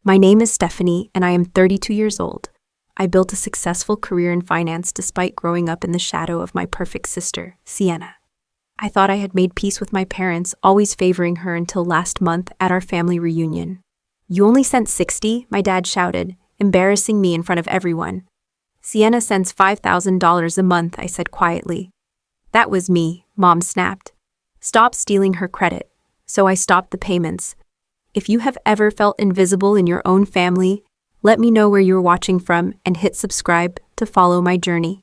My name is Stephanie, and I am 32 years old. I built a successful career in finance despite growing up in the shadow of my perfect sister, Sienna. I thought I had made peace with my parents, always favoring her until last month at our family reunion. "You only sent 60, my dad shouted, embarrassing me in front of everyone. "Sienna sends $5,000 a month," I said quietly. "That was me," Mom snapped. "Stop stealing her credit." So I stopped the payments. If you have ever felt invisible in your own family, let me know where you're watching from and hit subscribe to follow my journey.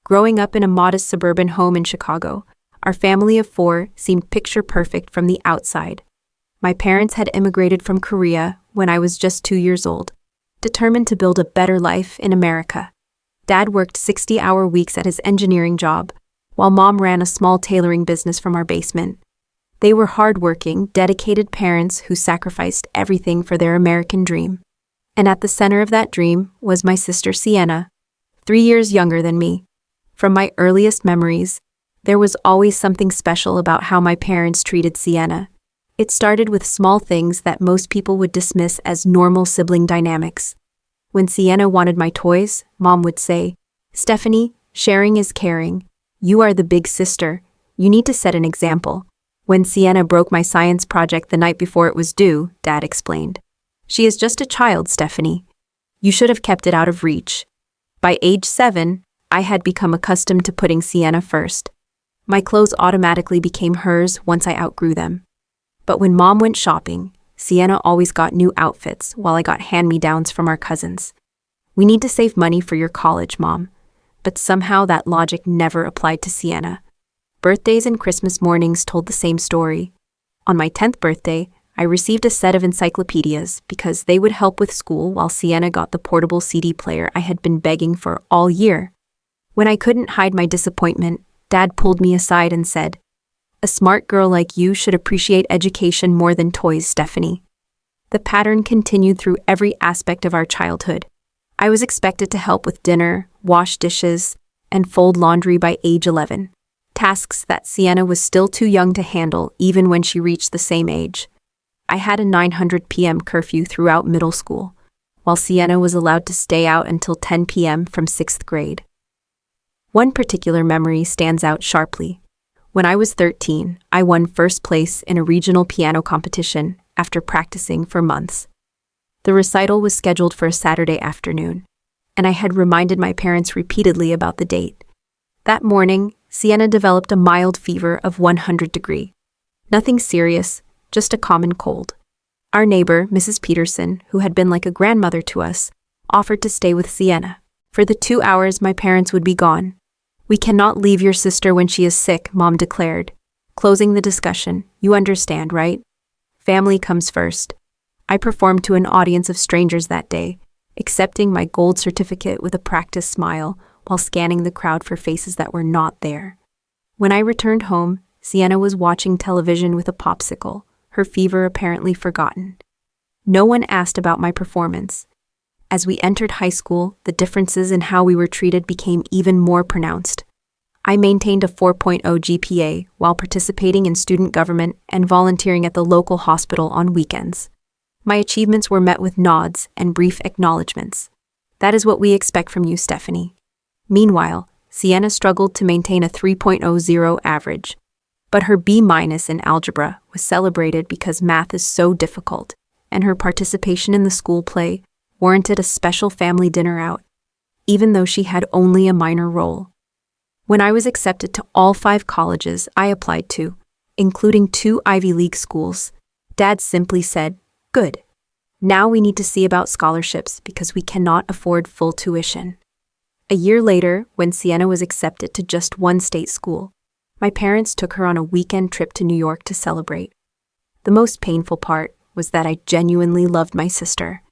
Growing up in a modest suburban home in Chicago, our family of 4 seemed picture perfect from the outside. My parents had immigrated from Korea when I was just 2 years old, determined to build a better life in America. Dad worked 60-hour weeks at his engineering job, while Mom ran a small tailoring business from our basement. They were hardworking, dedicated parents who sacrificed everything for their American dream. And at the center of that dream was my sister Sienna, 3 years younger than me. From my earliest memories, there was always something special about how my parents treated Sienna. It started with small things that most people would dismiss as normal sibling dynamics. When Sienna wanted my toys, Mom would say, "Stephanie, sharing is caring. You are the big sister. You need to set an example." When Sienna broke my science project the night before it was due, Dad explained, "She is just a child, Stephanie. You should have kept it out of reach." By age 7, I had become accustomed to putting Sienna first. My clothes automatically became hers once I outgrew them. But when Mom went shopping, Sienna always got new outfits while I got hand-me-downs from our cousins. "We need to save money for your college, Mom." But somehow that logic never applied to Sienna. Birthdays and Christmas mornings told the same story. On my 10th birthday, I received a set of encyclopedias because they would help with school while Sienna got the portable CD player I had been begging for all year. When I couldn't hide my disappointment, Dad pulled me aside and said, "A smart girl like you should appreciate education more than toys, Stephanie." The pattern continued through every aspect of our childhood. I was expected to help with dinner, wash dishes, and fold laundry by age 11. Tasks that Sienna was still too young to handle even when she reached the same age. I had a 900 p.m. curfew throughout middle school, while Sienna was allowed to stay out until 10 p.m. from 6th grade. One particular memory stands out sharply. When I was 13, I won first place in a regional piano competition after practicing for months. The recital was scheduled for a Saturday afternoon, and I had reminded my parents repeatedly about the date. That morning, Sienna developed a mild fever of 100 degrees. Nothing serious, just a common cold. Our neighbor, Mrs. Peterson, who had been like a grandmother to us, offered to stay with Sienna. For the 2 hours my parents would be gone. "We cannot leave your sister when she is sick," Mom declared. Closing the discussion, "You understand, right? Family comes first." I performed to an audience of strangers that day, accepting my gold certificate with a practiced smile while scanning the crowd for faces that were not there. When I returned home, Sienna was watching television with a popsicle, her fever apparently forgotten. No one asked about my performance. As we entered high school, the differences in how we were treated became even more pronounced. I maintained a 4.0 GPA while participating in student government and volunteering at the local hospital on weekends. My achievements were met with nods and brief acknowledgments. "That is what we expect from you, Stephanie." Meanwhile, Sienna struggled to maintain a 3.00 average, but her B- in algebra was celebrated because math is so difficult, and her participation in the school play warranted a special family dinner out, even though she had only a minor role. When I was accepted to all 5 colleges I applied to, including 2 Ivy League schools, Dad simply said, "Good. Now we need to see about scholarships because we cannot afford full tuition." A year later, when Sienna was accepted to just one state school, my parents took her on a weekend trip to New York to celebrate. The most painful part was that I genuinely loved my sister.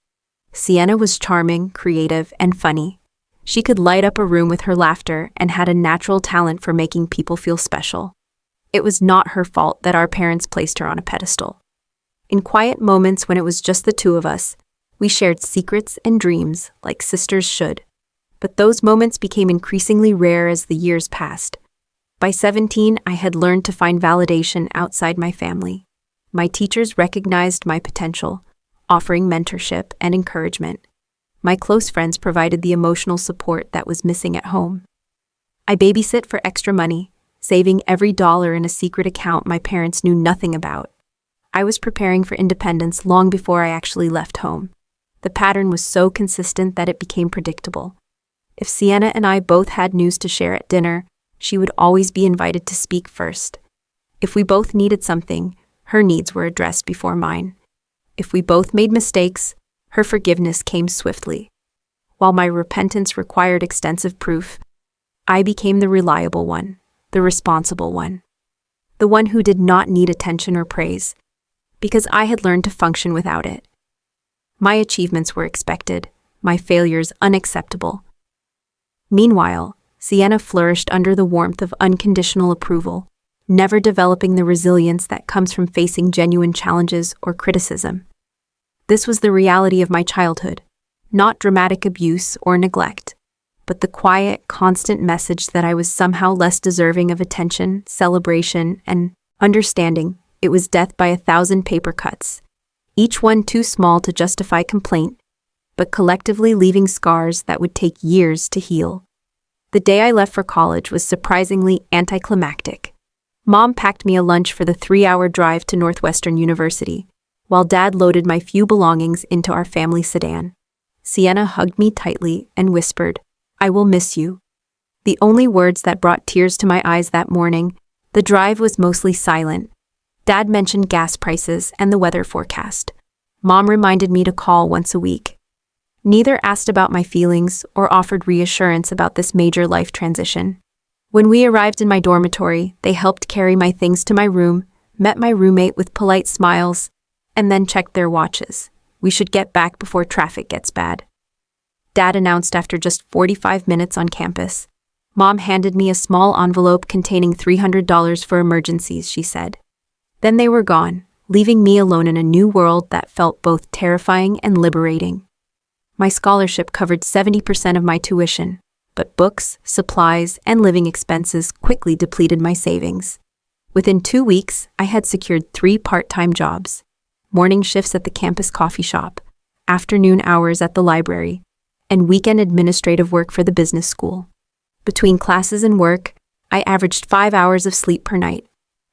Sienna was charming, creative, and funny. She could light up a room with her laughter and had a natural talent for making people feel special. It was not her fault that our parents placed her on a pedestal. In quiet moments when it was just the 2 of us, we shared secrets and dreams like sisters should. But those moments became increasingly rare as the years passed. By 17, I had learned to find validation outside my family. My teachers recognized my potential, offering mentorship and encouragement. My close friends provided the emotional support that was missing at home. I babysit for extra money, saving every dollar in a secret account my parents knew nothing about. I was preparing for independence long before I actually left home. The pattern was so consistent that it became predictable. If Sienna and I both had news to share at dinner, she would always be invited to speak first. If we both needed something, her needs were addressed before mine. If we both made mistakes, her forgiveness came swiftly. While my repentance required extensive proof, I became the reliable one, the responsible one, the one who did not need attention or praise, because I had learned to function without it. My achievements were expected, my failures unacceptable. Meanwhile, Sienna flourished under the warmth of unconditional approval, never developing the resilience that comes from facing genuine challenges or criticism. This was the reality of my childhood, not dramatic abuse or neglect, but the quiet, constant message that I was somehow less deserving of attention, celebration, and understanding. It was death by 1,000 paper cuts, each one too small to justify complaint, but collectively leaving scars that would take years to heal. The day I left for college was surprisingly anticlimactic. Mom packed me a lunch for the 3-hour drive to Northwestern University, while Dad loaded my few belongings into our family sedan. Sienna hugged me tightly and whispered, "I will miss you." The only words that brought tears to my eyes that morning. The drive was mostly silent. Dad mentioned gas prices and the weather forecast. Mom reminded me to call once a week. Neither asked about my feelings or offered reassurance about this major life transition. When we arrived in my dormitory, they helped carry my things to my room, met my roommate with polite smiles, and then checked their watches. We should get back before traffic gets bad. Dad announced after just 45 minutes on campus. Mom handed me a small envelope containing $300 for emergencies, she said. Then they were gone, leaving me alone in a new world that felt both terrifying and liberating. My scholarship covered 70% of my tuition, but books, supplies, and living expenses quickly depleted my savings. Within 2 weeks, I had secured 3 part-time jobs: morning shifts at the campus coffee shop, afternoon hours at the library, and weekend administrative work for the business school. Between classes and work, I averaged 5 hours of sleep per night.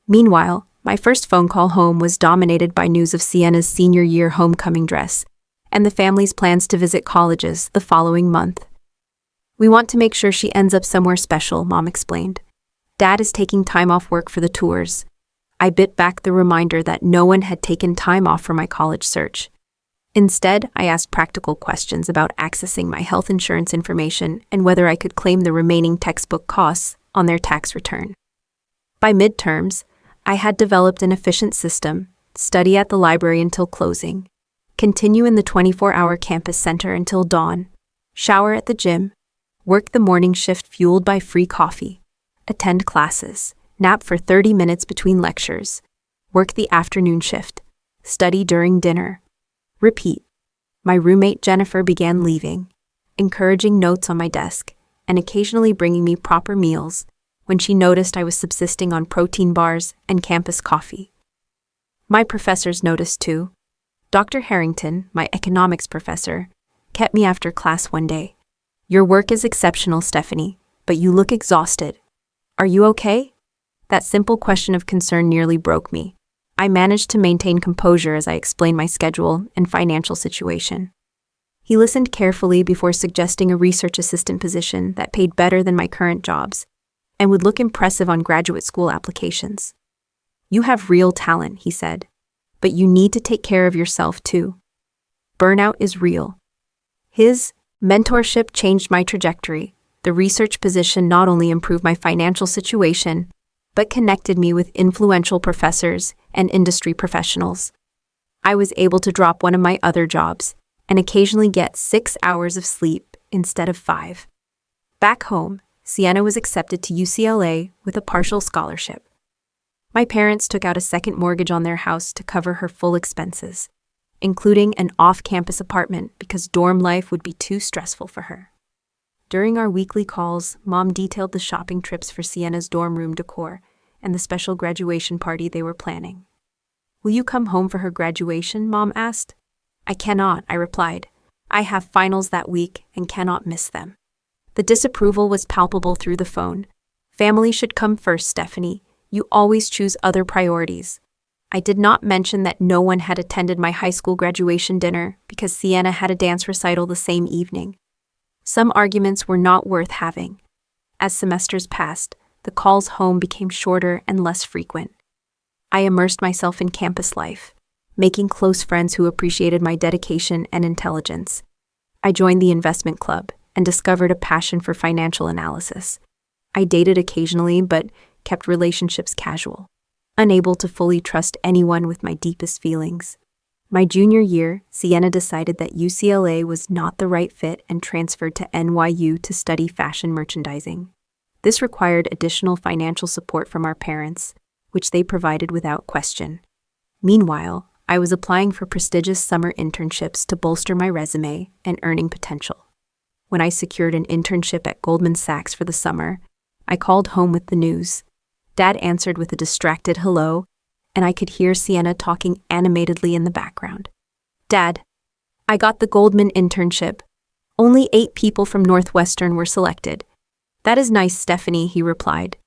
Meanwhile, my first phone call home was dominated by news of Sienna's senior year homecoming dress and the family's plans to visit colleges the following month. "We want to make sure she ends up somewhere special," Mom explained. "Dad is taking time off work for the tours." I bit back the reminder that no one had taken time off for my college search. Instead, I asked practical questions about accessing my health insurance information and whether I could claim the remaining textbook costs on their tax return. By midterms, I had developed an efficient system: study at the library until closing, continue in the 24-hour campus center until dawn, shower at the gym, work the morning shift fueled by free coffee, attend classes, nap for 30 minutes between lectures, work the afternoon shift, study during dinner. Repeat. My roommate Jennifer began leaving, encouraging notes on my desk, and occasionally bringing me proper meals when she noticed I was subsisting on protein bars and campus coffee. My professors noticed too. Dr. Harrington, my economics professor, kept me after class one day. "Your work is exceptional, Stephanie, but you look exhausted. Are you okay?" That simple question of concern nearly broke me. I managed to maintain composure as I explained my schedule and financial situation. He listened carefully before suggesting a research assistant position that paid better than my current jobs and would look impressive on graduate school applications. "You have real talent," he said, "but you need to take care of yourself too. Burnout is real." His mentorship changed my trajectory. The research position not only improved my financial situation, but connected me with influential professors and industry professionals. I was able to drop one of my other jobs and occasionally get 6 hours of sleep instead of 5. Back home, Sienna was accepted to UCLA with a partial scholarship. My parents took out a second mortgage on their house to cover her full expenses, including an off-campus apartment because dorm life would be too stressful for her. During our weekly calls, Mom detailed the shopping trips for Sienna's dorm room decor and the special graduation party they were planning. "Will you come home for her graduation?" Mom asked. I cannot, I replied. I have finals that week and cannot miss them. The disapproval was palpable through the phone. Family should come first, Stephanie. You always choose other priorities. I did not mention that no one had attended my high school graduation dinner because Sienna had a dance recital the same evening. Some arguments were not worth having. As semesters passed, the calls home became shorter and less frequent. I immersed myself in campus life, making close friends who appreciated my dedication and intelligence. I joined the investment club and discovered a passion for financial analysis. I dated occasionally, but kept relationships casual, unable to fully trust anyone with my deepest feelings. My junior year, Sienna decided that UCLA was not the right fit and transferred to NYU to study fashion merchandising. This required additional financial support from our parents, which they provided without question. Meanwhile, I was applying for prestigious summer internships to bolster my resume and earning potential. When I secured an internship at Goldman Sachs for the summer, I called home with the news. Dad answered with a distracted hello, and I could hear Sienna talking animatedly in the background. Dad, I got the Goldman internship. Only 8 people from Northwestern were selected. That is nice, Stephanie, he replied.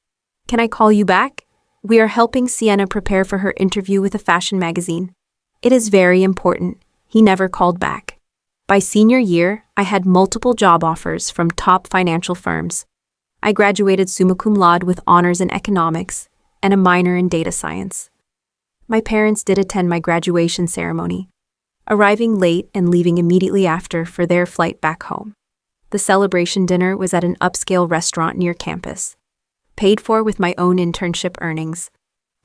Can I call you back? We are helping Sienna prepare for her interview with a fashion magazine. It is very important. He never called back. By senior year, I had multiple job offers from top financial firms. I graduated summa cum laude with honors in economics and a minor in data science. My parents did attend my graduation ceremony, arriving late and leaving immediately after for their flight back home. The celebration dinner was at an upscale restaurant near campus, paid for with my own internship earnings.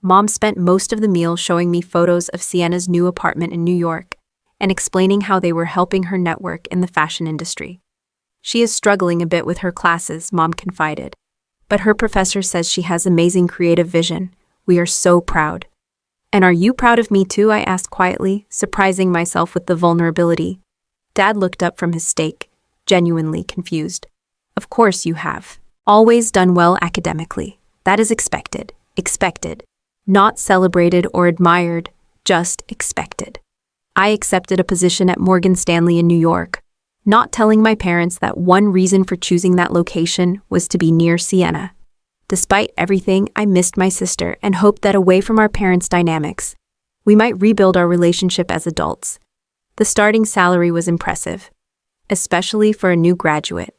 Mom spent most of the meal showing me photos of Sienna's new apartment in New York and explaining how they were helping her network in the fashion industry. She is struggling a bit with her classes, Mom confided, but her professor says she has amazing creative vision. We are so proud. And are you proud of me too? I asked quietly, surprising myself with the vulnerability. Dad looked up from his steak, genuinely confused. Of course you have. Always done well academically. That is expected. Expected. Not celebrated or admired, just expected. I accepted a position at Morgan Stanley in New York, not telling my parents that one reason for choosing that location was to be near Sienna. Despite everything, I missed my sister and hoped that away from our parents' dynamics, we might rebuild our relationship as adults. The starting salary was impressive, especially for a new graduate.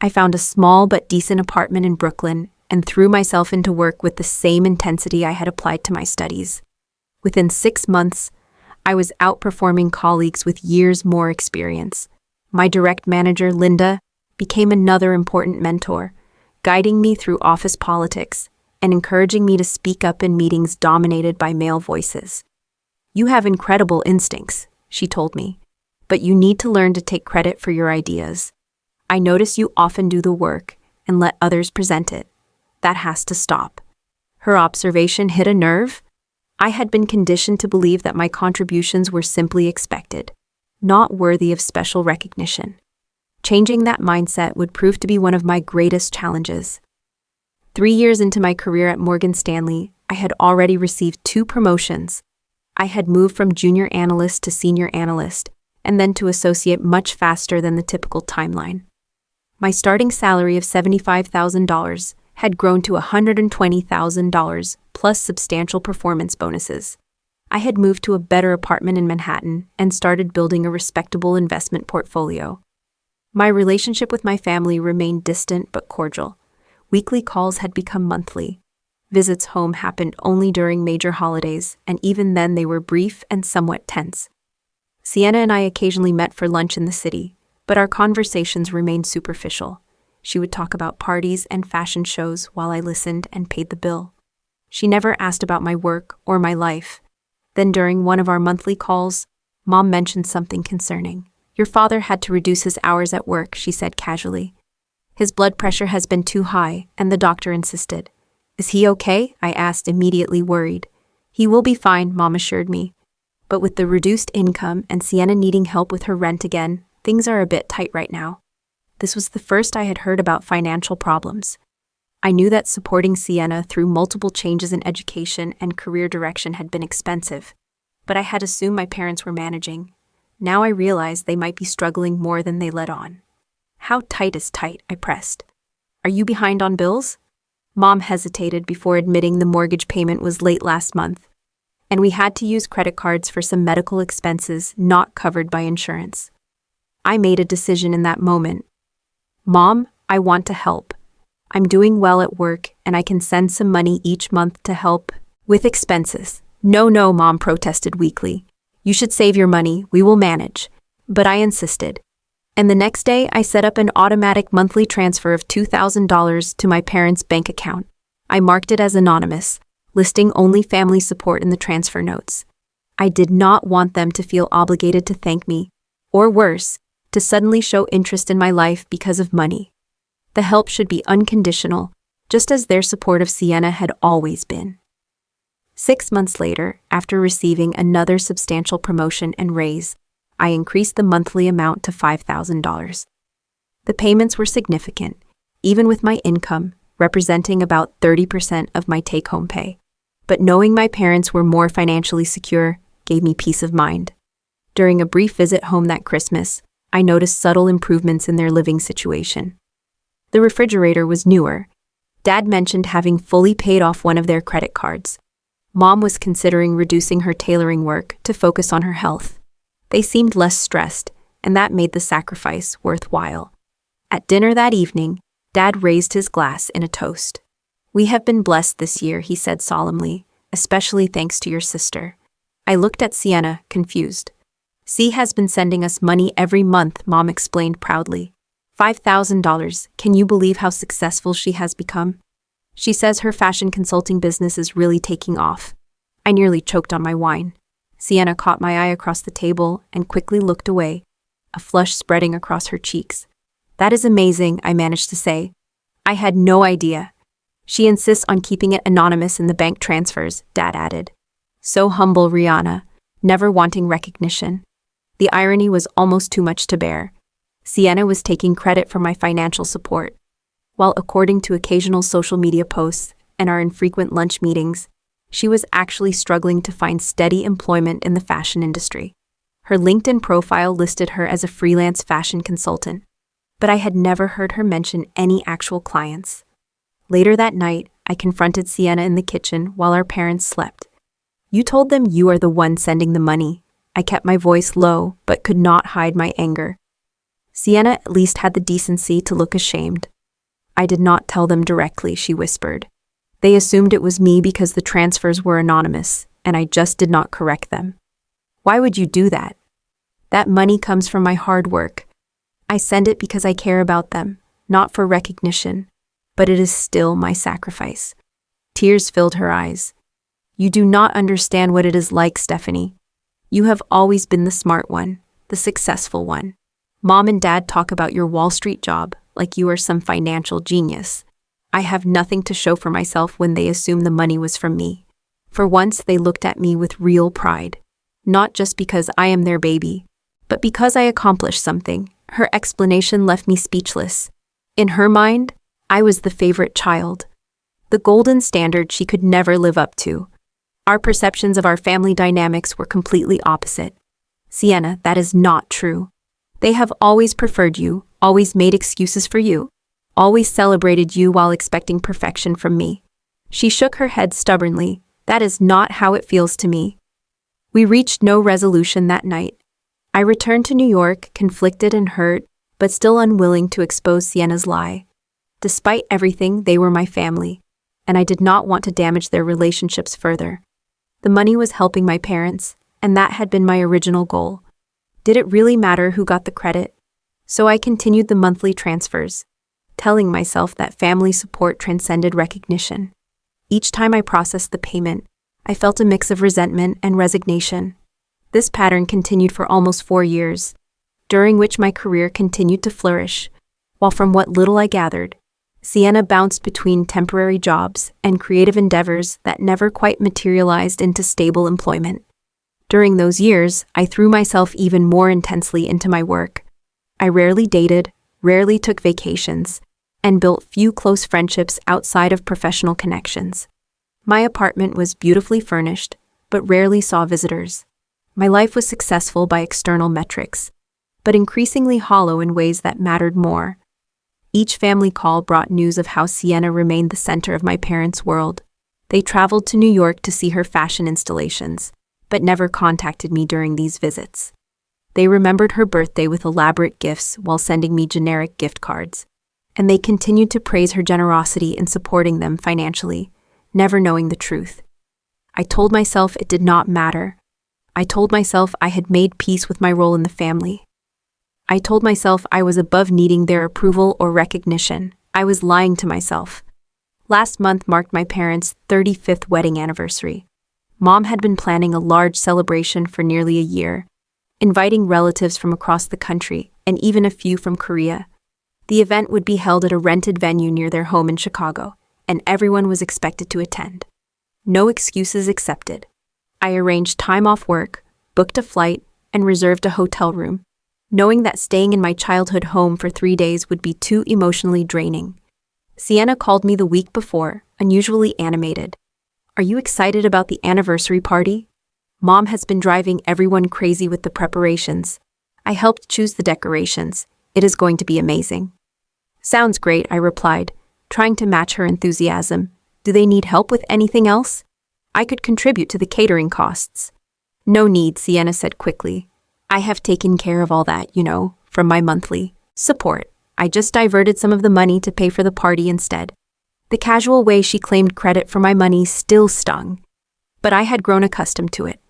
I found a small but decent apartment in Brooklyn and threw myself into work with the same intensity I had applied to my studies. Within 6 months, I was outperforming colleagues with years more experience. My direct manager, Linda, became another important mentor, guiding me through office politics and encouraging me to speak up in meetings dominated by male voices. You have incredible instincts, she told me, but you need to learn to take credit for your ideas. I notice you often do the work and let others present it. That has to stop. Her observation hit a nerve. I had been conditioned to believe that my contributions were simply expected, not worthy of special recognition. Changing that mindset would prove to be one of my greatest challenges. 3 years into my career at Morgan Stanley, I had already received 2 promotions. I had moved from junior analyst to senior analyst, and then to associate much faster than the typical timeline. My starting salary of $75,000 had grown to $120,000 plus substantial performance bonuses. I had moved to a better apartment in Manhattan and started building a respectable investment portfolio. My relationship with my family remained distant but cordial. Weekly calls had become monthly. Visits home happened only during major holidays, and even then they were brief and somewhat tense. Sienna and I occasionally met for lunch in the city, but our conversations remained superficial. She would talk about parties and fashion shows while I listened and paid the bill. She never asked about my work or my life. Then during one of our monthly calls, Mom mentioned something concerning. Your father had to reduce his hours at work, she said casually. His blood pressure has been too high, and the doctor insisted. Is he okay? I asked, immediately worried. He will be fine, Mom assured me. But with the reduced income and Sienna needing help with her rent again, things are a bit tight right now. This was the first I had heard about financial problems. I knew that supporting Sienna through multiple changes in education and career direction had been expensive, but I had assumed my parents were managing. Now I realize they might be struggling more than they let on. How tight is tight? I pressed. Are you behind on bills? Mom hesitated before admitting the mortgage payment was late last month, and we had to use credit cards for some medical expenses not covered by insurance. I made a decision in that moment. Mom, I want to help. I'm doing well at work, and I can send some money each month to help with expenses. No, Mom protested weakly. You should save your money, we will manage. But I insisted. And the next day, I set up an automatic monthly transfer of $2,000 to my parents' bank account. I marked it as anonymous, listing only family support in the transfer notes. I did not want them to feel obligated to thank me, or worse, to suddenly show interest in my life because of money. The help should be unconditional, just as their support of Sienna had always been. 6 months later, after receiving another substantial promotion and raise, I increased the monthly amount to $5,000. The payments were significant, even with my income representing about 30% of my take-home pay. But knowing my parents were more financially secure gave me peace of mind. During a brief visit home that Christmas, I noticed subtle improvements in their living situation. The refrigerator was newer. Dad mentioned having fully paid off one of their credit cards. Mom was considering reducing her tailoring work to focus on her health. They seemed less stressed, and that made the sacrifice worthwhile. At dinner that evening, Dad raised his glass in a toast. We have been blessed this year, he said solemnly, especially thanks to your sister. I looked at Sienna, confused. C has been sending us money every month, Mom explained proudly. $5,000, can you believe how successful she has become? She says her fashion consulting business is really taking off. I nearly choked on my wine. Sienna caught my eye across the table and quickly looked away, a flush spreading across her cheeks. That is amazing, I managed to say. I had no idea. She insists on keeping it anonymous in the bank transfers, Dad added. So humble, Rihanna, never wanting recognition. The irony was almost too much to bear. Sienna was taking credit for my financial support, while according to occasional social media posts and our infrequent lunch meetings, she was actually struggling to find steady employment in the fashion industry. Her LinkedIn profile listed her as a freelance fashion consultant, but I had never heard her mention any actual clients. Later that night, I confronted Sienna in the kitchen while our parents slept. You told them you are the one sending the money. I kept my voice low, but could not hide my anger. Sienna at least had the decency to look ashamed. I did not tell them directly, she whispered. They assumed it was me because the transfers were anonymous, and I just did not correct them. Why would you do that? That money comes from my hard work. I send it because I care about them, not for recognition, but it is still my sacrifice. Tears filled her eyes. You do not understand what it is like, Stephanie. You have always been the smart one, the successful one. Mom and Dad talk about your Wall Street job like you are some financial genius. I have nothing to show for myself when they assume the money was from me. For once, they looked at me with real pride, not just because I am their baby, but because I accomplished something. Her explanation left me speechless. In her mind, I was the favorite child, the golden standard she could never live up to. Our perceptions of our family dynamics were completely opposite. Sienna, that is not true. They have always preferred you, always made excuses for you, always celebrated you while expecting perfection from me. She shook her head stubbornly. That is not how it feels to me. We reached no resolution that night. I returned to New York, conflicted and hurt, but still unwilling to expose Sienna's lie. Despite everything, they were my family, and I did not want to damage their relationships further. The money was helping my parents, and that had been my original goal. Did it really matter who got the credit? So I continued the monthly transfers, telling myself that family support transcended recognition. Each time I processed the payment, I felt a mix of resentment and resignation. This pattern continued for almost 4 years, during which my career continued to flourish, while from what little I gathered, Sienna bounced between temporary jobs and creative endeavors that never quite materialized into stable employment. During those years, I threw myself even more intensely into my work. I rarely dated, rarely took vacations, and built few close friendships outside of professional connections. My apartment was beautifully furnished, but rarely saw visitors. My life was successful by external metrics, but increasingly hollow in ways that mattered more. Each family call brought news of how Sienna remained the center of my parents' world. They traveled to New York to see her fashion installations, but never contacted me during these visits. They remembered her birthday with elaborate gifts while sending me generic gift cards, and they continued to praise her generosity in supporting them financially, never knowing the truth. I told myself it did not matter. I told myself I had made peace with my role in the family. I told myself I was above needing their approval or recognition. I was lying to myself. Last month marked my parents' 35th wedding anniversary. Mom had been planning a large celebration for nearly a year, inviting relatives from across the country and even a few from Korea. The event would be held at a rented venue near their home in Chicago, and everyone was expected to attend. No excuses accepted. I arranged time off work, booked a flight, and reserved a hotel room, knowing that staying in my childhood home for 3 days would be too emotionally draining. Sienna called me the week before, unusually animated. "Are you excited about the anniversary party? Mom has been driving everyone crazy with the preparations. I helped choose the decorations. It is going to be amazing." "Sounds great," I replied, trying to match her enthusiasm. "Do they need help with anything else? I could contribute to the catering costs." "No need," Sienna said quickly. "I have taken care of all that, from my monthly support. I just diverted some of the money to pay for the party instead." The casual way she claimed credit for my money still stung, but I had grown accustomed to it.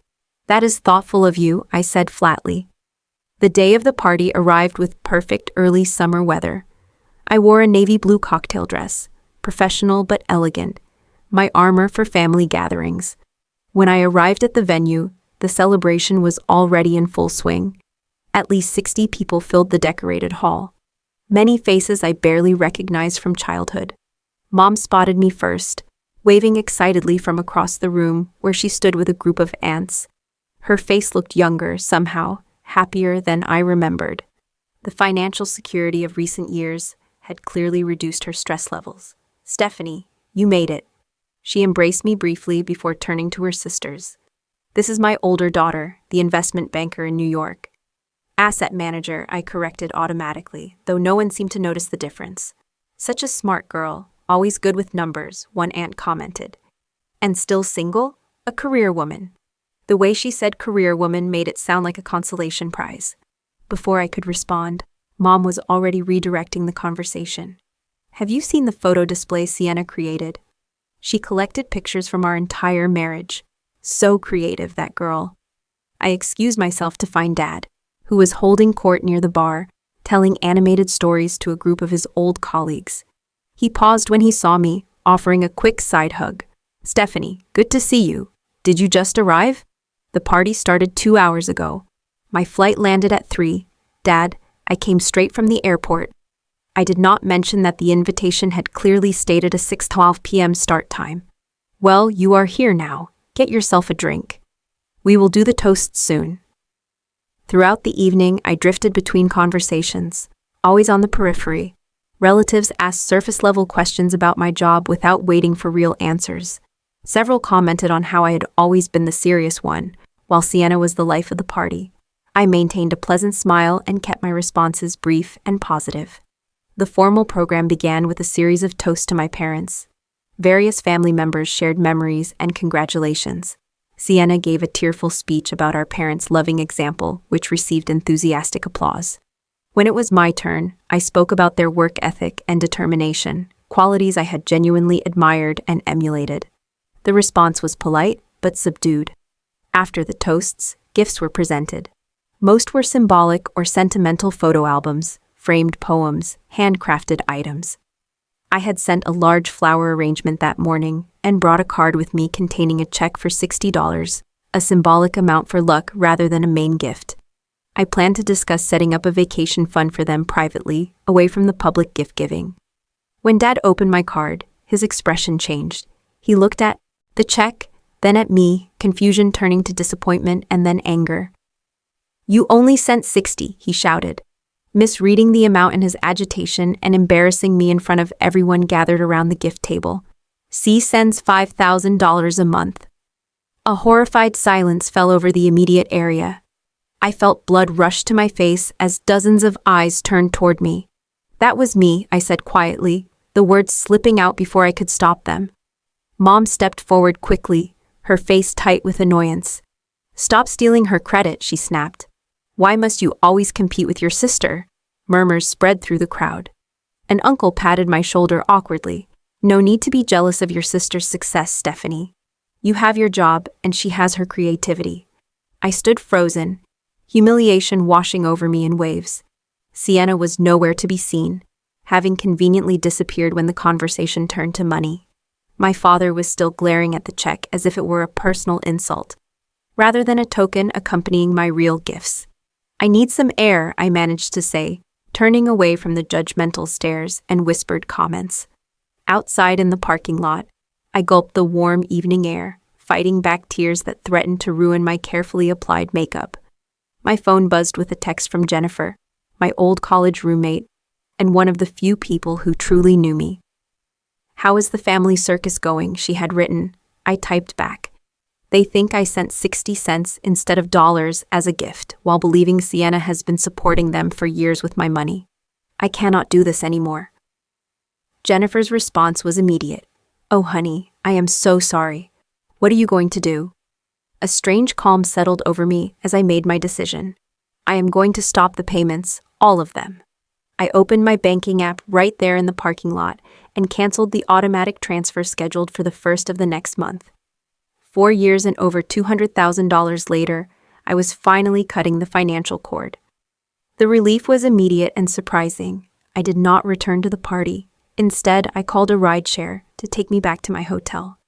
"That is thoughtful of you," I said flatly. The day of the party arrived with perfect early summer weather. I wore a navy blue cocktail dress, professional but elegant, my armor for family gatherings. When I arrived at the venue, the celebration was already in full swing. At least 60 people filled the decorated hall. Many faces I barely recognized from childhood. Mom spotted me first, waving excitedly from across the room where she stood with a group of aunts. Her face looked younger, somehow, happier than I remembered. The financial security of recent years had clearly reduced her stress levels. "Stephanie, you made it." She embraced me briefly before turning to her sisters. "This is my older daughter, the investment banker in New York." "Asset manager," I corrected automatically, though no one seemed to notice the difference. "Such a smart girl, always good with numbers," one aunt commented. "And still single? A career woman." The way she said career woman made it sound like a consolation prize. Before I could respond, Mom was already redirecting the conversation. "Have you seen the photo display Sienna created? She collected pictures from our entire marriage. So creative, that girl." I excused myself to find Dad, who was holding court near the bar, telling animated stories to a group of his old colleagues. He paused when he saw me, offering a quick side hug. "Stephanie, good to see you. Did you just arrive?" "The party started 2 hours ago. My flight landed at 3. Dad, I came straight from the airport." I did not mention that the invitation had clearly stated a 6:12 p.m. start time. "Well, you are here now. Get yourself a drink. We will do the toasts soon." Throughout the evening, I drifted between conversations, always on the periphery. Relatives asked surface-level questions about my job without waiting for real answers. Several commented on how I had always been the serious one, while Sienna was the life of the party. I maintained a pleasant smile and kept my responses brief and positive. The formal program began with a series of toasts to my parents. Various family members shared memories and congratulations. Sienna gave a tearful speech about our parents' loving example, which received enthusiastic applause. When it was my turn, I spoke about their work ethic and determination, qualities I had genuinely admired and emulated. The response was polite, but subdued. After the toasts, gifts were presented. Most were symbolic or sentimental photo albums, framed poems, handcrafted items. I had sent a large flower arrangement that morning and brought a card with me containing a check for $60, a symbolic amount for luck rather than a main gift. I planned to discuss setting up a vacation fund for them privately, away from the public gift-giving. When Dad opened my card, his expression changed. He looked at the check, then at me, confusion turning to disappointment and then anger. "You only sent 60, he shouted, misreading the amount in his agitation and embarrassing me in front of everyone gathered around the gift table. "C sends $5,000 a month." A horrified silence fell over the immediate area. I felt blood rush to my face as dozens of eyes turned toward me. "That was me," I said quietly, the words slipping out before I could stop them. Mom stepped forward quickly, her face tight with annoyance. "Stop stealing her credit," she snapped. "Why must you always compete with your sister?" Murmurs spread through the crowd. An uncle patted my shoulder awkwardly. "No need to be jealous of your sister's success, Stephanie. You have your job, and she has her creativity." I stood frozen, humiliation washing over me in waves. Sienna was nowhere to be seen, having conveniently disappeared when the conversation turned to money. My father was still glaring at the check as if it were a personal insult, rather than a token accompanying my real gifts. "I need some air," I managed to say, turning away from the judgmental stares and whispered comments. Outside in the parking lot, I gulped the warm evening air, fighting back tears that threatened to ruin my carefully applied makeup. My phone buzzed with a text from Jennifer, my old college roommate, and one of the few people who truly knew me. "How is the family circus going?" she had written. I typed back. "They think I sent 60 cents instead of dollars as a gift, while believing Sienna has been supporting them for years with my money. I cannot do this anymore." Jennifer's response was immediate. "Oh, honey, I am so sorry. What are you going to do?" A strange calm settled over me as I made my decision. I am going to stop the payments, all of them. I opened my banking app right there in the parking lot and canceled the automatic transfer scheduled for the first of the next month. 4 years and over $200,000 later, I was finally cutting the financial cord. The relief was immediate and surprising. I did not return to the party. Instead, I called a rideshare to take me back to my hotel,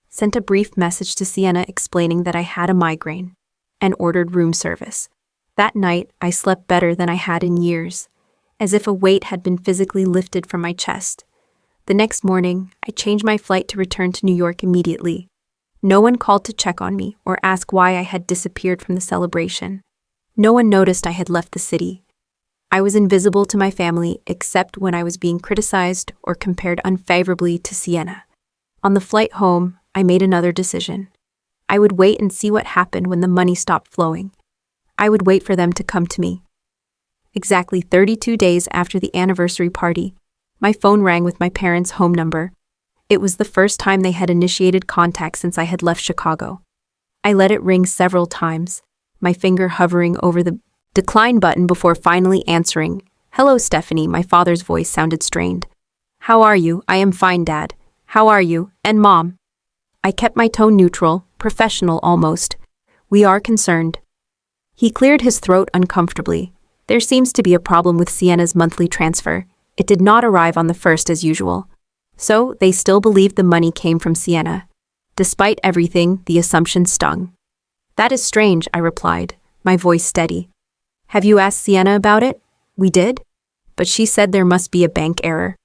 sent a brief message to Sienna explaining that I had a migraine, and ordered room service. That night, I slept better than I had in years, as if a weight had been physically lifted from my chest. The next morning, I changed my flight to return to New York immediately. No one called to check on me or ask why I had disappeared from the celebration. No one noticed I had left the city. I was invisible to my family except when I was being criticized or compared unfavorably to Sienna. On the flight home, I made another decision. I would wait and see what happened when the money stopped flowing. I would wait for them to come to me. Exactly 32 days after the anniversary party, my phone rang with my parents' home number. It was the first time they had initiated contact since I had left Chicago. I let it ring several times, my finger hovering over the decline button before finally answering. "Hello, Stephanie," my father's voice sounded strained. "How are you?" "I am fine, Dad. How are you? And Mom?" I kept my tone neutral, professional almost. "We are concerned." He cleared his throat uncomfortably. "There seems to be a problem with Sienna's monthly transfer. It did not arrive on the 1st as usual." So, they still believed the money came from Sienna. Despite everything, the assumption stung. "That is strange," I replied, my voice steady. "Have you asked Sienna about it?" "We did. But she said there must be a bank error.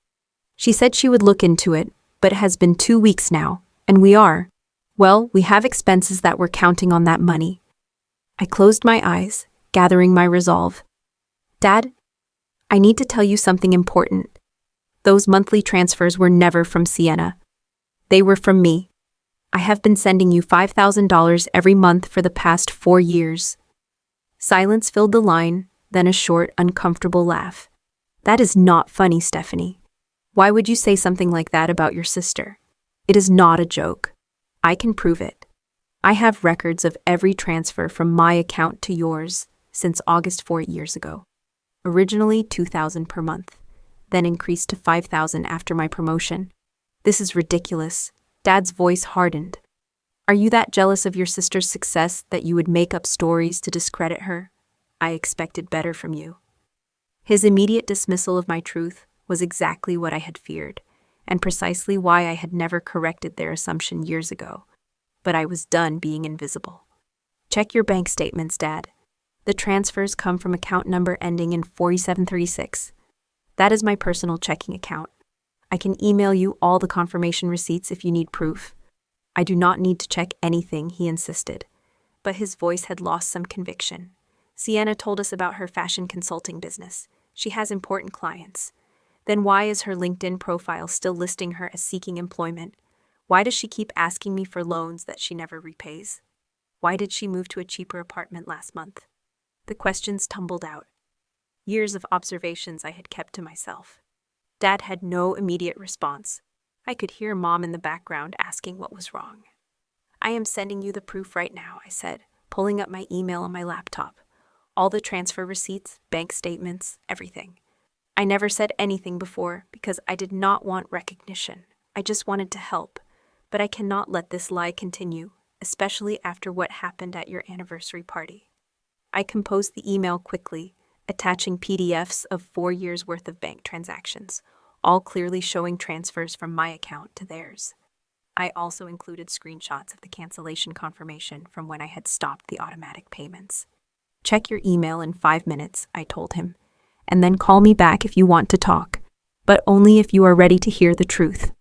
She said she would look into it, but it has been 2 weeks now, and we have expenses that we're counting on that money." I closed my eyes, gathering my resolve. "Dad, I need to tell you something important. Those monthly transfers were never from Sienna. They were from me. I have been sending you $5,000 every month for the past 4 years. Silence filled the line, then a short, uncomfortable laugh. "That is not funny, Stephanie. Why would you say something like that about your sister? It is not a joke. I can prove it. I have records of every transfer from my account to yours since August 4 years ago. Originally $2,000 per month, then increased to $5,000 after my promotion. This is ridiculous." Dad's voice hardened. "Are you that jealous of your sister's success that you would make up stories to discredit her? I expected better from you." His immediate dismissal of my truth was exactly what I had feared, and precisely why I had never corrected their assumption years ago. But I was done being invisible. "Check your bank statements, Dad. The transfers come from account number ending in 4736. That is my personal checking account. I can email you all the confirmation receipts if you need proof." "I do not need to check anything," he insisted. But his voice had lost some conviction. "Sienna told us about her fashion consulting business. She has important clients. Then why is her LinkedIn profile still listing her as seeking employment? Why does she keep asking me for loans that she never repays? Why did she move to a cheaper apartment last month? The questions tumbled out. Years of observations I had kept to myself. Dad had no immediate response. I could hear Mom in the background asking what was wrong. I am sending you the proof right now, I said, pulling up my email on my laptop. All the transfer receipts, bank statements, everything. I never said anything before because I did not want recognition. I just wanted to help. But I cannot let this lie continue, especially after what happened at your anniversary party. I composed the email quickly, attaching PDFs of 4 years' worth of bank transactions, all clearly showing transfers from my account to theirs. I also included screenshots of the cancellation confirmation from when I had stopped the automatic payments. Check your email in 5 minutes, I told him, and then call me back if you want to talk, but only if you are ready to hear the truth.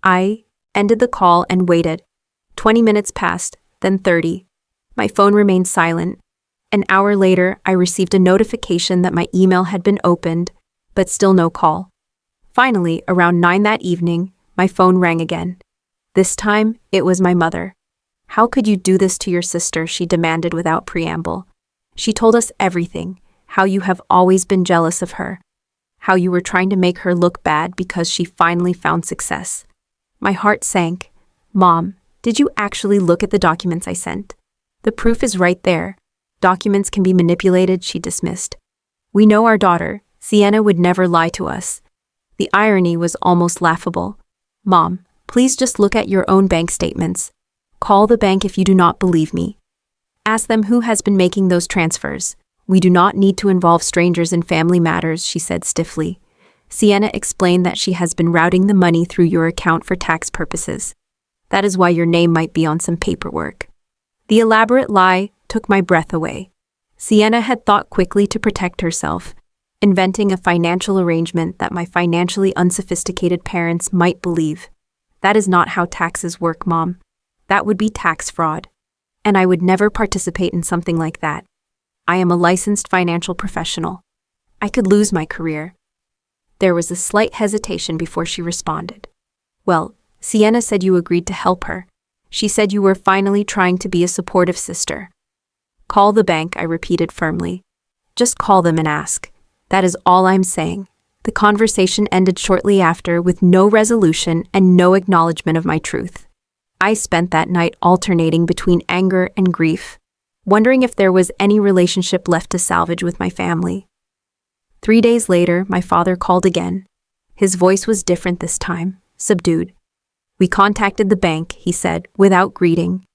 I ended the call and waited. 20 minutes passed, then 30. My phone remained silent. An hour later, I received a notification that my email had been opened, but still no call. Finally, around 9 that evening, my phone rang again. This time, it was my mother. How could you do this to your sister? She demanded without preamble. She told us everything, how you have always been jealous of her, how you were trying to make her look bad because she finally found success. My heart sank. Mom, did you actually look at the documents I sent? The proof is right there. Documents can be manipulated, she dismissed. We know our daughter. Sienna would never lie to us. The irony was almost laughable. Mom, please just look at your own bank statements. Call the bank if you do not believe me. Ask them who has been making those transfers. We do not need to involve strangers in family matters, she said stiffly. Sienna explained that she has been routing the money through your account for tax purposes. That is why your name might be on some paperwork. The elaborate lie took my breath away. Sienna had thought quickly to protect herself, inventing a financial arrangement that my financially unsophisticated parents might believe. That is not how taxes work, Mom. That would be tax fraud. And I would never participate in something like that. I am a licensed financial professional. I could lose my career. There was a slight hesitation before she responded. Well, Sienna said you agreed to help her. She said you were finally trying to be a supportive sister. Call the bank, I repeated firmly. Just call them and ask. That is all I'm saying. The conversation ended shortly after with no resolution and no acknowledgement of my truth. I spent that night alternating between anger and grief, wondering if there was any relationship left to salvage with my family. 3 days later, my father called again. His voice was different this time, subdued. We contacted the bank, he said, without greeting.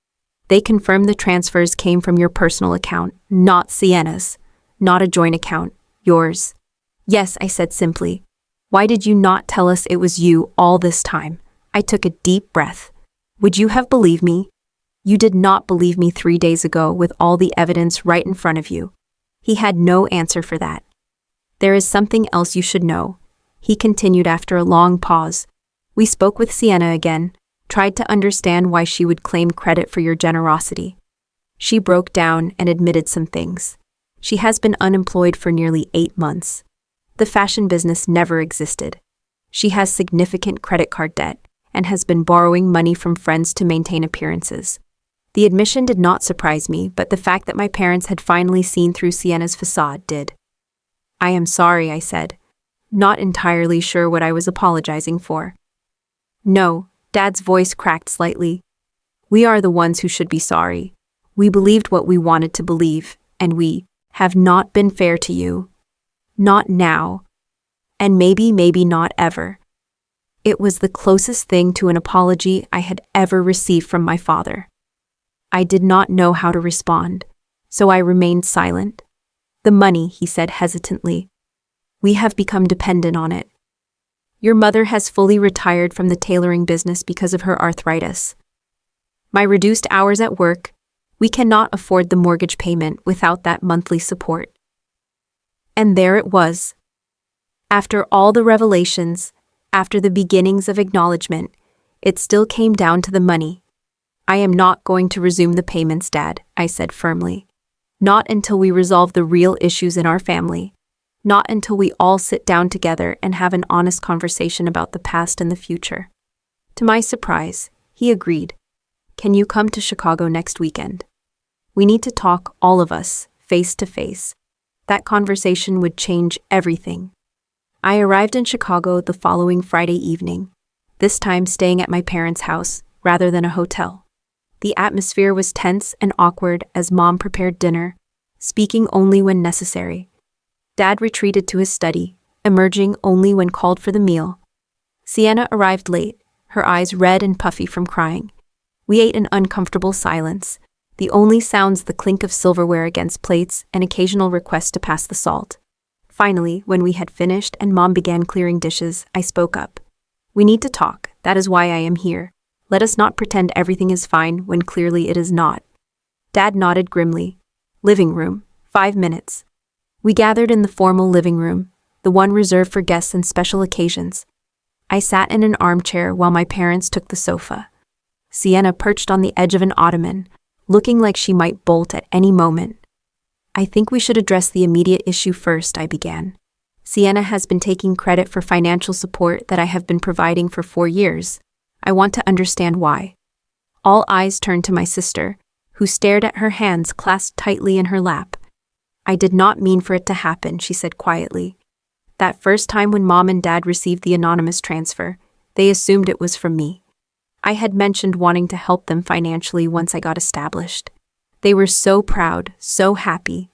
They confirmed the transfers came from your personal account, not Sienna's, not a joint account, yours. Yes, I said simply. Why did you not tell us it was you all this time? I took a deep breath. Would you have believed me? You did not believe me 3 days ago with all the evidence right in front of you. He had no answer for that. There is something else you should know, he continued after a long pause. We spoke with Sienna again, tried to understand why she would claim credit for your generosity. She broke down and admitted some things. She has been unemployed for nearly 8 months. The fashion business never existed. She has significant credit card debt and has been borrowing money from friends to maintain appearances. The admission did not surprise me, but the fact that my parents had finally seen through Sienna's facade did. I am sorry, I said, not entirely sure what I was apologizing for. No, Dad's voice cracked slightly. We are the ones who should be sorry. We believed what we wanted to believe, and we have not been fair to you. Not now. And maybe not ever. It was the closest thing to an apology I had ever received from my father. I did not know how to respond, so I remained silent. The money, he said hesitantly. We have become dependent on it. Your mother has fully retired from the tailoring business because of her arthritis. My reduced hours at work, we cannot afford the mortgage payment without that monthly support. And there it was. After all the revelations, after the beginnings of acknowledgement, it still came down to the money. I am not going to resume the payments, Dad, I said firmly. Not until we resolve the real issues in our family. Not until we all sit down together and have an honest conversation about the past and the future. To my surprise, He agreed. Can you come to Chicago next weekend? We need to talk, all of us, face to face. That conversation would change everything. I arrived in Chicago the following Friday evening, this time staying at my parents' house rather than a hotel. The atmosphere was tense and awkward as Mom prepared dinner, speaking only when necessary. Dad retreated to his study, emerging only when called for the meal. Sienna arrived late, her eyes red and puffy from crying. We ate in uncomfortable silence, the only sounds the clink of silverware against plates and occasional requests to pass the salt. Finally, when we had finished and Mom began clearing dishes, I spoke up. We need to talk, that is why I am here. Let us not pretend everything is fine when clearly it is not. Dad nodded grimly. Living room, 5 minutes. We gathered in the formal living room, the one reserved for guests and special occasions. I sat in an armchair while my parents took the sofa. Sienna perched on the edge of an ottoman, looking like she might bolt at any moment. I think we should address the immediate issue first, I began. Sienna has been taking credit for financial support that I have been providing for 4 years. I want to understand why. All eyes turned to my sister, who stared at her hands clasped tightly in her lap. I did not mean for it to happen, she said quietly. That first time when Mom and Dad received the anonymous transfer, they assumed it was from me. I had mentioned wanting to help them financially once I got established. They were so proud, so happy.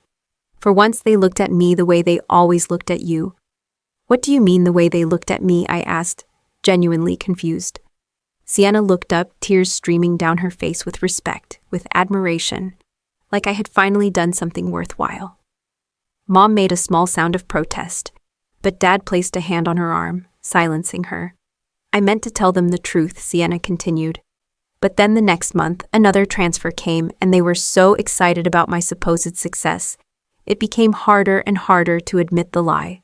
For once they looked at me the way they always looked at you. What do you mean the way they looked at me? I asked, genuinely confused. Sienna looked up, tears streaming down her face with respect, with admiration, like I had finally done something worthwhile. Mom made a small sound of protest, but Dad placed a hand on her arm, silencing her. I meant to tell them the truth, Sienna continued. But then the next month, another transfer came, and they were so excited about my supposed success. It became harder and harder to admit the lie.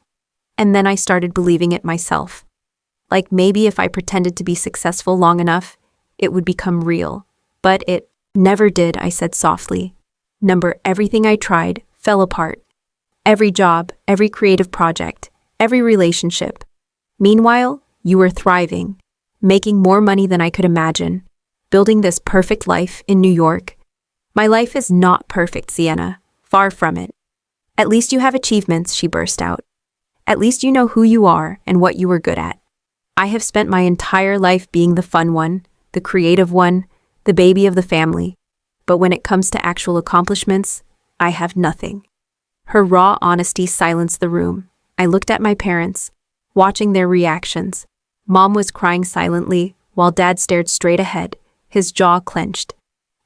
And then I started believing it myself. Like maybe if I pretended to be successful long enough, it would become real. But it never did, I said softly. Everything I tried fell apart. Every job, every creative project, every relationship. Meanwhile, you were thriving, making more money than I could imagine, building this perfect life in New York. My life is not perfect, Sienna. Far from it. At least you have achievements, she burst out. At least you know who you are and what you were good at. I have spent my entire life being the fun one, the creative one, the baby of the family. But when it comes to actual accomplishments, I have nothing. Her raw honesty silenced the room. I looked at my parents, watching their reactions. Mom was crying silently, while Dad stared straight ahead, his jaw clenched.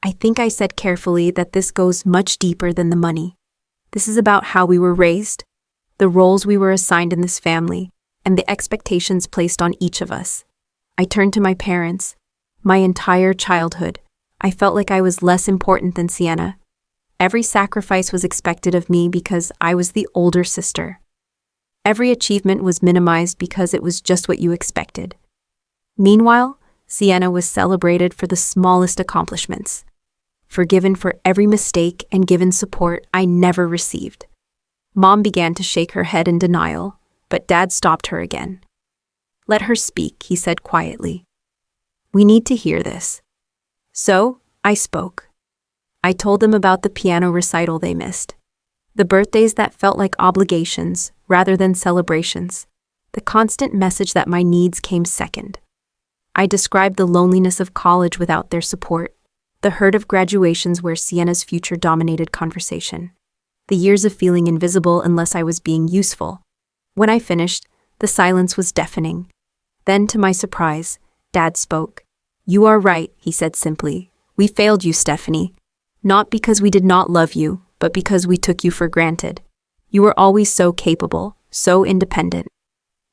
I think I said carefully that this goes much deeper than the money. This is about how we were raised, the roles we were assigned in this family, and the expectations placed on each of us. I turned to my parents. My entire childhood, I felt like I was less important than Sienna. Every sacrifice was expected of me because I was the older sister. Every achievement was minimized because it was just what you expected. Meanwhile, Sienna was celebrated for the smallest accomplishments, forgiven for every mistake and given support I never received. Mom began to shake her head in denial, but Dad stopped her again. Let her speak, he said quietly. We need to hear this. So, I spoke. I told them about the piano recital they missed. The birthdays that felt like obligations rather than celebrations. The constant message that my needs came second. I described the loneliness of college without their support. The hurt of graduations where Sienna's future dominated conversation. The years of feeling invisible unless I was being useful. When I finished, the silence was deafening. Then, to my surprise, Dad spoke. You are right, he said simply. We failed you, Stephanie. Not because we did not love you, but because we took you for granted. You were always so capable, so independent.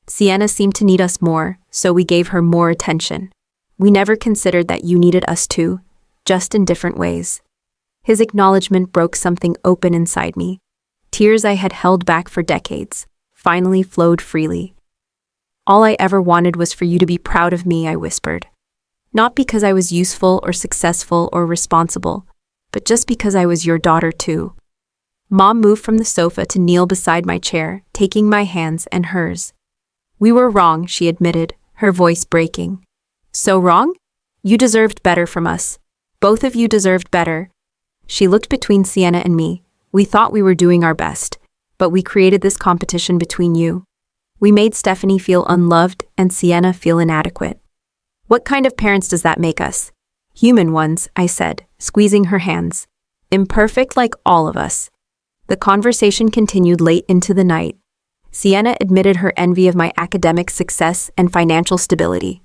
Sienna seemed to need us more, so we gave her more attention. We never considered that you needed us too, just in different ways. His acknowledgement broke something open inside me. Tears I had held back for decades finally flowed freely. All I ever wanted was for you to be proud of me, I whispered. Not because I was useful or successful or responsible, but just because I was your daughter too. Mom moved from the sofa to kneel beside my chair, taking my hands and hers. We were wrong, she admitted, her voice breaking. So wrong? You deserved better from us. Both of you deserved better. She looked between Sienna and me. We thought we were doing our best, but we created this competition between you. We made Stephanie feel unloved and Sienna feel inadequate. What kind of parents does that make us? Human ones, I said, squeezing her hands. Imperfect like all of us. The conversation continued late into the night. Sienna admitted her envy of my academic success and financial stability.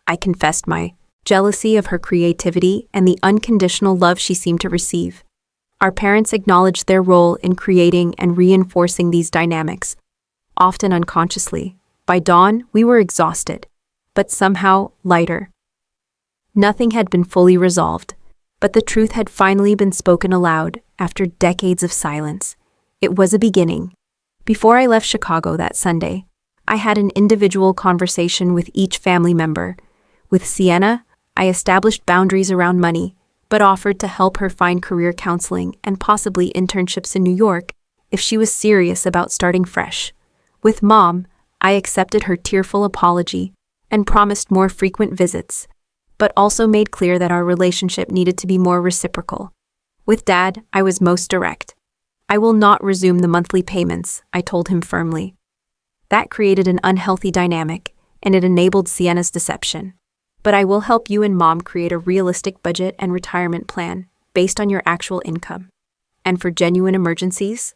I confessed my jealousy of her creativity and the unconditional love she seemed to receive. Our parents acknowledged their role in creating and reinforcing these dynamics, often unconsciously. By dawn, we were exhausted, but somehow lighter. Nothing had been fully resolved, but the truth had finally been spoken aloud after decades of silence. It was a beginning. Before I left Chicago that Sunday, I had an individual conversation with each family member. With Sienna, I established boundaries around money, but offered to help her find career counseling and possibly internships in New York if she was serious about starting fresh. With Mom, I accepted her tearful apology and promised more frequent visits, but also made clear that our relationship needed to be more reciprocal. With Dad, I was most direct. I will not resume the monthly payments, I told him firmly. That created an unhealthy dynamic, and it enabled Sienna's deception. But I will help you and Mom create a realistic budget and retirement plan based on your actual income. And for genuine emergencies,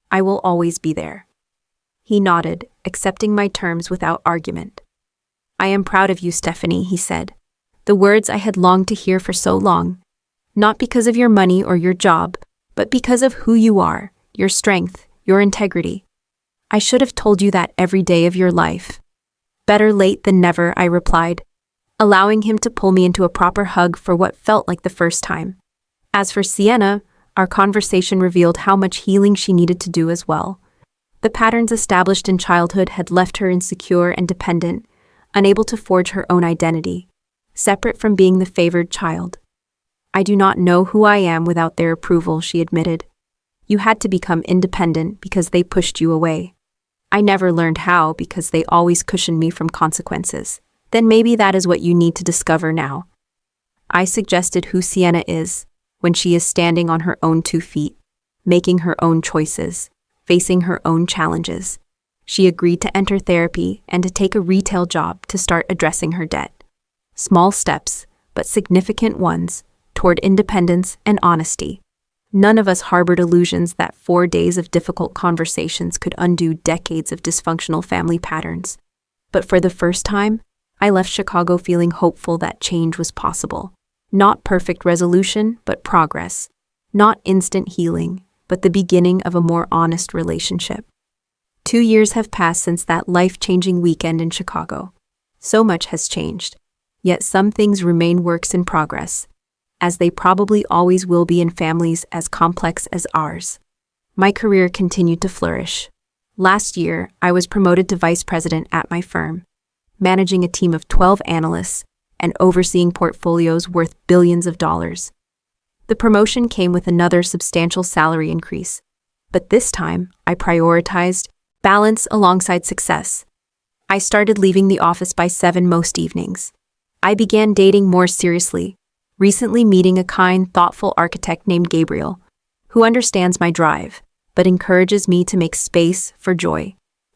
I will always be there. He nodded, accepting my terms without argument. I am proud of you, Stephanie, he said. The words I had longed to hear for so long. Not because of your money or your job, but because of who you are, your strength, your integrity. I should have told you that every day of your life. Better late than never, I replied, allowing him to pull me into a proper hug for what felt like the first time. As for Sienna, our conversation revealed how much healing she needed to do as well. The patterns established in childhood had left her insecure and dependent, unable to forge her own identity, separate from being the favored child. I do not know who I am without their approval, she admitted. You had to become independent because they pushed you away. I never learned how because they always cushioned me from consequences. Then maybe that is what you need to discover now. I suggested who Sienna is when she is standing on her own 2 feet, making her own choices, facing her own challenges. She agreed to enter therapy and to take a retail job to start addressing her debt. Small steps, but significant ones, toward independence and honesty. None of us harbored illusions that 4 days of difficult conversations could undo decades of dysfunctional family patterns. But for the first time, I left Chicago feeling hopeful that change was possible. Not perfect resolution, but progress. Not instant healing, but the beginning of a more honest relationship. 2 years have passed since that life-changing weekend in Chicago. So much has changed, yet some things remain works in progress, as they probably always will be in families as complex as ours. My career continued to flourish. Last year, I was promoted to vice president at my firm, managing a team of 12 analysts and overseeing portfolios worth billions of dollars. The promotion came with another substantial salary increase, but this time I prioritized balance alongside success. I started leaving the office by 7 most evenings. I began dating more seriously, recently meeting a kind, thoughtful architect named Gabriel, who understands my drive, but encourages me to make space for joy.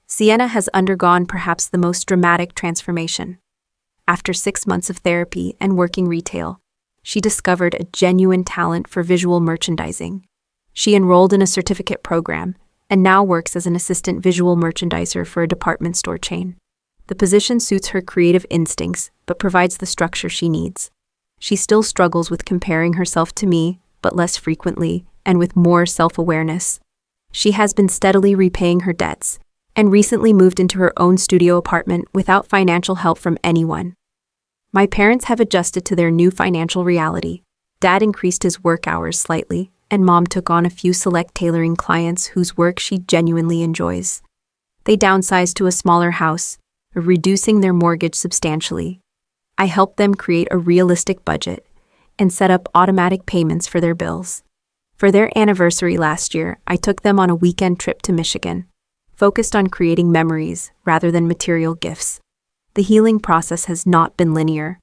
Sienna has undergone perhaps the most dramatic transformation. After 6 months of therapy and working retail, she discovered a genuine talent for visual merchandising. She enrolled in a certificate program and now works as an assistant visual merchandiser for a department store chain. The position suits her creative instincts, but provides the structure she needs. She still struggles with comparing herself to me, but less frequently and with more self-awareness. She has been steadily repaying her debts and recently moved into her own studio apartment without financial help from anyone. My parents have adjusted to their new financial reality. Dad increased his work hours slightly, and Mom took on a few select tailoring clients whose work she genuinely enjoys. They downsized to a smaller house, reducing their mortgage substantially. I helped them create a realistic budget and set up automatic payments for their bills. For their anniversary last year, I took them on a weekend trip to Michigan, focused on creating memories rather than material gifts. The healing process has not been linear.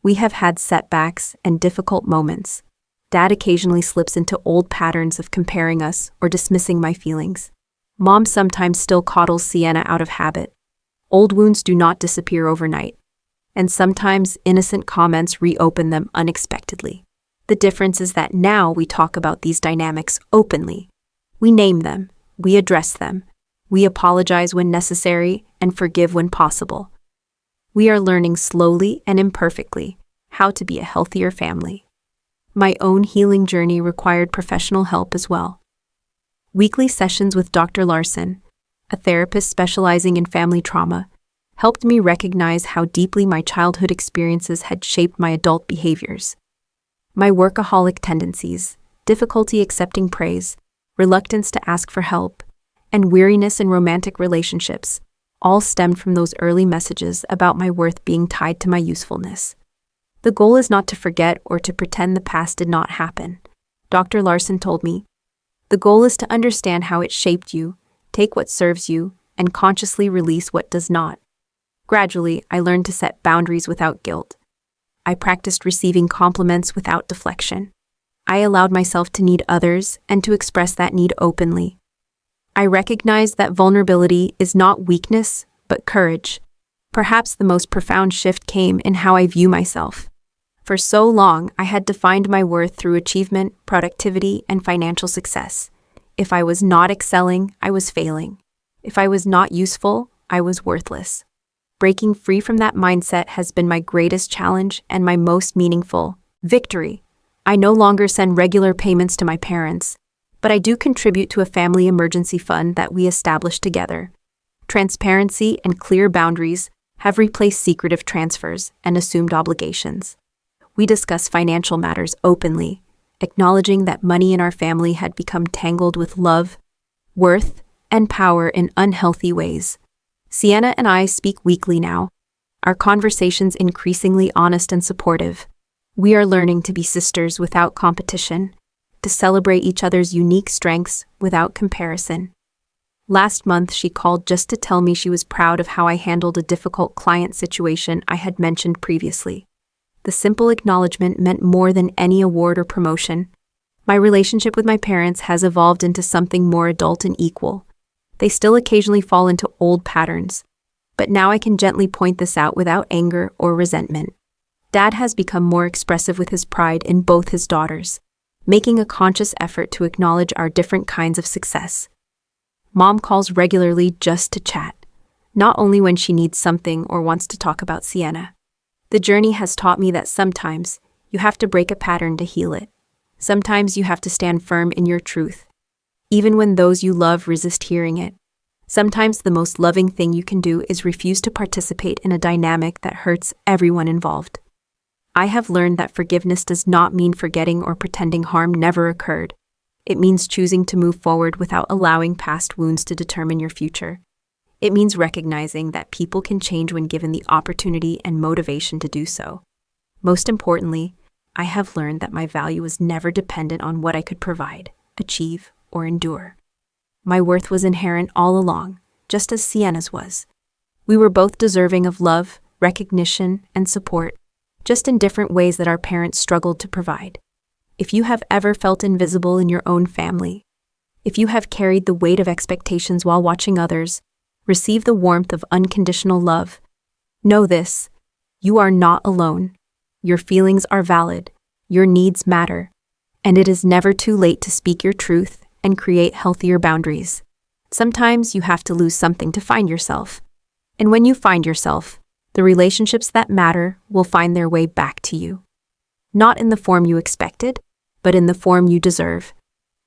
We have had setbacks and difficult moments. Dad occasionally slips into old patterns of comparing us or dismissing my feelings. Mom sometimes still coddles Sienna out of habit. Old wounds do not disappear overnight, and sometimes innocent comments reopen them unexpectedly. The difference is that now we talk about these dynamics openly. We name them, we address them, we apologize when necessary, and forgive when possible. We are learning slowly and imperfectly how to be a healthier family. My own healing journey required professional help as well. Weekly sessions with Dr. Larson, a therapist specializing in family trauma, helped me recognize how deeply my childhood experiences had shaped my adult behaviors. My workaholic tendencies, difficulty accepting praise, reluctance to ask for help, and weariness in romantic relationships all stemmed from those early messages about my worth being tied to my usefulness. The goal is not to forget or to pretend the past did not happen. Dr. Larson told me, the goal is to understand how it shaped you, take what serves you, and consciously release what does not. Gradually, I learned to set boundaries without guilt. I practiced receiving compliments without deflection. I allowed myself to need others and to express that need openly. I recognized that vulnerability is not weakness, but courage. Perhaps the most profound shift came in how I view myself. For so long, I had defined my worth through achievement, productivity, and financial success. If I was not excelling, I was failing. If I was not useful, I was worthless. Breaking free from that mindset has been my greatest challenge and my most meaningful victory. I no longer send regular payments to my parents, but I do contribute to a family emergency fund that we established together. Transparency and clear boundaries have replaced secretive transfers and assumed obligations. We discuss financial matters openly, acknowledging that money in our family had become tangled with love, worth, and power in unhealthy ways. Sienna and I speak weekly now, our conversations increasingly honest and supportive. We are learning to be sisters without competition, to celebrate each other's unique strengths without comparison. Last month, she called just to tell me she was proud of how I handled a difficult client situation I had mentioned previously. The simple acknowledgement meant more than any award or promotion. My relationship with my parents has evolved into something more adult and equal. They still occasionally fall into old patterns, but now I can gently point this out without anger or resentment. Dad has become more expressive with his pride in both his daughters, making a conscious effort to acknowledge our different kinds of success. Mom calls regularly just to chat, not only when she needs something or wants to talk about Sienna. The journey has taught me that sometimes you have to break a pattern to heal it. Sometimes you have to stand firm in your truth, even when those you love resist hearing it. Sometimes the most loving thing you can do is refuse to participate in a dynamic that hurts everyone involved. I have learned that forgiveness does not mean forgetting or pretending harm never occurred. It means choosing to move forward without allowing past wounds to determine your future. It means recognizing that people can change when given the opportunity and motivation to do so. Most importantly, I have learned that my value was never dependent on what I could provide, achieve, or endure. My worth was inherent all along, just as Sienna's was. We were both deserving of love, recognition, and support, just in different ways that our parents struggled to provide. If you have ever felt invisible in your own family, if you have carried the weight of expectations while watching others receive the warmth of unconditional love, know this: you are not alone. Your feelings are valid, your needs matter, and it is never too late to speak your truth and create healthier boundaries. Sometimes you have to lose something to find yourself. And when you find yourself, the relationships that matter will find their way back to you. Not in the form you expected, but in the form you deserve.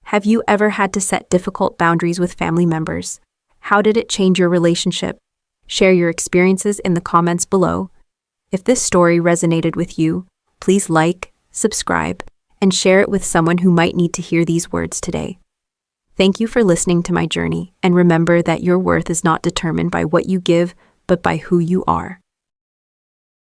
Have you ever had to set difficult boundaries with family members? How did it change your relationship? Share your experiences in the comments below. If this story resonated with you, please like, subscribe, and share it with someone who might need to hear these words today. Thank you for listening to my journey, and remember that your worth is not determined by what you give, but by who you are.